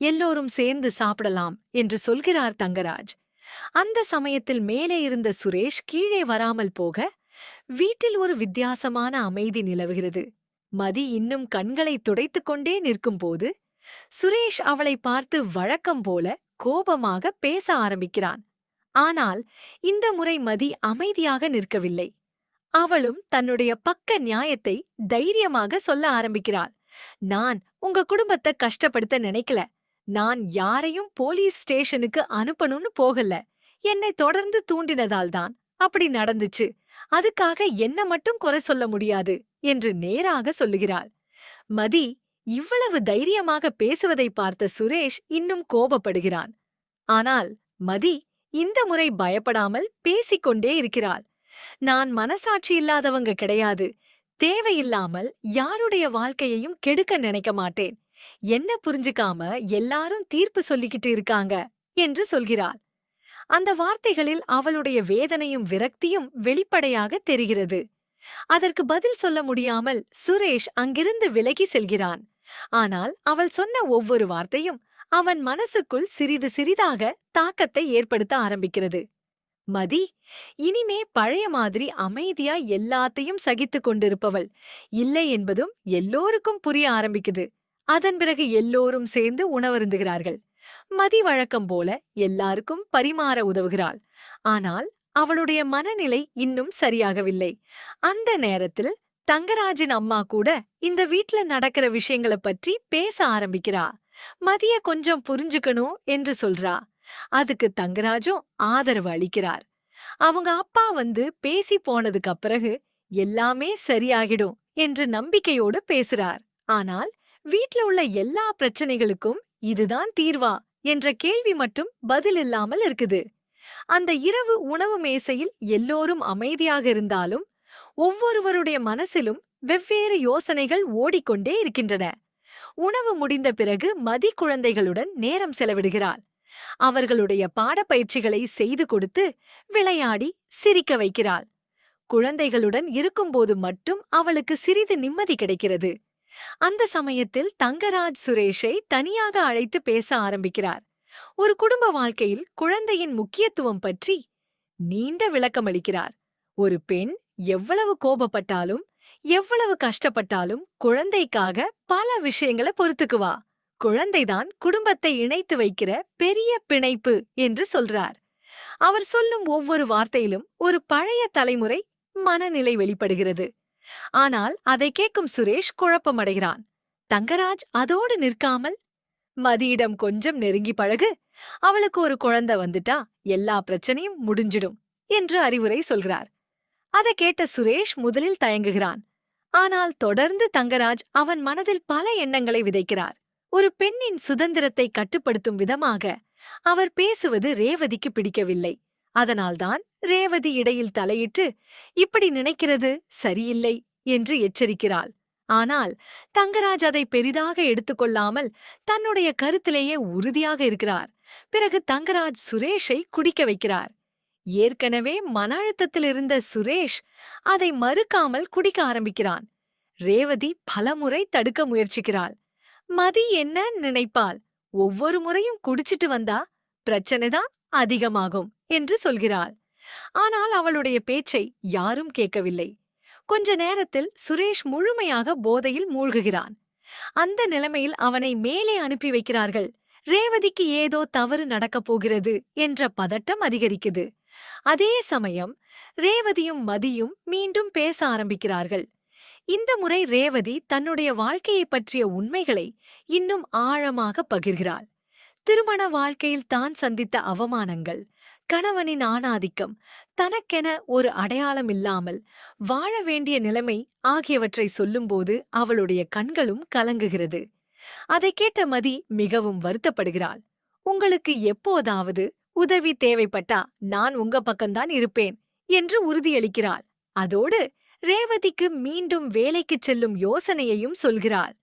எல்லோரும் சேர்ந்து சாப்பிடலாம் என்று சொல்கிறார் தங்கராஜ். அந்த சமயத்தில் மேலே இருந்த சுரேஷ் கீழே வராமல் போக வீட்டில் ஒரு வித்தியாசமான அமைதி நிலவுகிறது. மதி இன்னும் கண்களை துடைத்துக் கொண்டே நிற்கும்போது சுரேஷ் அவளை பார்த்து வழக்கம் போல கோபமாக பேச ஆரம்பிக்கிறான். ஆனால் இந்த முறை மதி அமைதியாக நிற்கவில்லை. அவளும் தன்னுடைய பக்க நியாயத்தை தைரியமாக சொல்ல ஆரம்பிக்கிறாள். நான் உங்க குடும்பத்தை கஷ்டப்படுத்த நினைக்கல. நான் யாரையும் போலீஸ் ஸ்டேஷனுக்கு அனுப்பணும்னு போகல. என்னை தொடர்ந்து தூண்டினதால்தான் அப்படி நடந்துச்சு. அதுக்காக என்ன மட்டும் குறை சொல்ல முடியாது என்று நேராக சொல்லுகிறாள். மதி இவ்வளவு தைரியமாக பேசுவதை பார்த்த சுரேஷ் இன்னும் கோபப்படுகிறான். ஆனால் மதி இந்த முறை பயப்படாமல் பேசிக்கொண்டே இருக்கிறாள். நான் மனசாட்சி இல்லாதவங்க கிடையாது. தேவையில்லாமல் யாருடைய வாழ்க்கையையும் கெடுக்க நினைக்க மாட்டேன். என்ன புரிஞ்சுக்காம எல்லாரும் தீர்ப்பு சொல்லிக்கிட்டு இருக்காங்க என்று சொல்கிறாள். அந்த வார்த்தைகளில் அவளுடைய வேதனையும் விரக்தியும் வெளிப்படையாக தெரிகிறது. அதற்கு பதில் சொல்ல முடியாமல் சுரேஷ் அங்கிருந்து விலகி செல்கிறான். ஆனால் அவள் சொன்ன ஒவ்வொரு வார்த்தையும் அவன் மனசுக்குள் சிறிது சிறிதாக தாக்கத்தை ஏற்படுத்த ஆரம்பிக்கிறது. மதி இனிமே பழைய மாதிரி அமைதியா எல்லாத்தையும் சகித்துக் கொண்டிருப்பவள் இல்லை என்பதும் எல்லோருக்கும் புரிய ஆரம்பிக்குது. அதன் பிறகு எல்லோரும் சேர்ந்து உணவருந்துகிறார்கள். மதி வழக்கம் போல எல்லாருக்கும் பரிமாற உதவுகிறாள். ஆனால் அவளுடைய மனநிலை இன்னும் சரியாகவில்லை. அந்த நேரத்தில் தங்கராஜின் அம்மா கூட இந்த வீட்ல நடக்கிற விஷயங்களை பற்றி பேச ஆரம்பிக்கிறா. மதிய கொஞ்சம் புரிஞ்சுக்கணும் என்று சொல்றா. அதுக்கு தங்கராஜும் ஆதரவு அளிக்கிறார். அவங்க அப்பா வந்து பேசி போனதுக்கு பிறகு எல்லாமே சரியாகிடும் என்று நம்பிக்கையோடு பேசுறார். ஆனால் வீட்ல உள்ள எல்லா பிரச்சனைகளுக்கும் இதுதான் தீர்வா என்ற கேள்வி மட்டும் பதில் இல்லாமல் இருக்குது. அந்த இரவு உணவு மேசையில் எல்லோரும் அமைதியாக இருந்தாலும் ஒவ்வொருவருடைய மனசிலும் வெவ்வேறு யோசனைகள் ஓடிக்கொண்டே இருக்கின்றன. உணவு முடிந்த பிறகு மதி குழந்தைகளுடன் நேரம் செலவிடுகிறாள். அவர்களுடைய பாடப்பயிற்சிகளை செய்து கொடுத்து விளையாடி சிரிக்க வைக்கிறாள். குழந்தைகளுடன் இருக்கும்போது மட்டும் அவளுக்கு சிறிது நிம்மதி கிடைக்கிறது. அந்த சமயத்தில் தங்கராஜ் சுரேஷை தனியாக அழைத்து பேச ஆரம்பிக்கிறார். ஒரு குடும்ப வாழ்க்கையில் குழந்தையின் முக்கியத்துவம் பற்றி நீண்ட விளக்கமளிக்கிறார். ஒரு பெண் எவ்வளவு கோபப்பட்டாலும் எவ்வளவு கஷ்டப்பட்டாலும் குழந்தைக்காக பல விஷயங்களை பொறுத்துக்குவா. குழந்தைதான் குடும்பத்தை இணைத்து வைக்கிற பெரிய பிணைப்பு என்று சொல்றார். அவர் சொல்லும் ஒவ்வொரு வார்த்தையிலும் ஒரு பழைய தலைமுறை மனநிலை வெளிப்படுகிறது. ஆனால் அதை கேட்கும் சுரேஷ் குழப்பமடைகிறான். தங்கராஜ் அதோடு நிற்காமல், மதியிடம் கொஞ்சம் நெருங்கி பழகு, அவளுக்கு ஒரு குழந்தை வந்துட்டா எல்லா பிரச்சனையும் முடிஞ்சிடும் என்று அறிவுரை சொல்கிறார். அதை கேட்ட சுரேஷ் முதலில் தயங்குகிறான். ஆனால் தொடர்ந்து தங்கராஜ் அவன் மனதில் பல எண்ணங்களை விதைக்கிறார். ஒரு பெண்ணின் சுதந்திரத்தை கட்டுப்படுத்தும் விதமாக அவர் பேசுவது ரேவதிக்கு பிடிக்கவில்லை. அதனால்தான் ரேவதி இடையில் தலையிட்டு இப்படி நினைக்கிறது சரியில்லை என்று எச்சரிக்கிறாள். ஆனால் தங்கராஜ் அதை பெரிதாக எடுத்துக்கொள்ளாமல் தன்னுடைய கருத்திலேயே உறுதியாக இருக்கிறார். பிறகு தங்கராஜ் சுரேஷை குடிக்க வைக்கிறார். ஏற்கனவே மன அழுத்தத்தில் இருந்த சுரேஷ் அதை மறுக்காமல் குடிக்க ஆரம்பிக்கிறான். ரேவதி பலமுறை தடுக்க முயற்சிக்கிறாள். மதி என்ன நினைப்பாள், ஒவ்வொரு முறையும் குடிச்சிட்டு வந்தா பிரச்சனைதான் அதிகமாகும் என்று சொல்கிறாள். ஆனால் அவளுடைய பேச்சை யாரும் கேட்கவில்லை. கொஞ்ச நேரத்தில் சுரேஷ் முழுமையாக போதையில் மூழ்குகிறான். அந்த நிலைமையில் அவனை மேலே அனுப்பி வைக்கிறார்கள். ரேவதிக்கு ஏதோ தவறு நடக்கப் போகிறது என்ற பதட்டம் அதிகரிக்குது. அதே சமயம் ரேவதியும் மதியும் மீண்டும் பேச ஆரம்பிக்கிறார்கள். இந்த முறை ரேவதி தன்னுடைய வாழ்க்கையை பற்றிய உண்மைகளை இன்னும் ஆழமாக பகிர்கிறாள். திருமண வாழ்க்கையில் தான் சந்தித்த அவமானங்கள், கணவனின் ஆணாதிக்கம், தனக்கென ஒரு அடையாளம் இல்லாமல் வாழ வேண்டிய நிலைமை ஆகியவற்றை சொல்லும்போது அவளுடைய கண்களும் கலங்குகிறது. அதை கேட்ட மதி மிகவும் வருத்தப்படுகிறாள். உங்களுக்கு எப்போதாவது உதவி தேவைப்பட்டா நான் உங்க பக்கம்தான் இருப்பேன் என்று உறுதியளிக்கிறாள். அதோடு ரேவதிக்கு மீண்டும் வேலைக்குச் செல்லும் யோசனையையும் சொல்கிறாள்.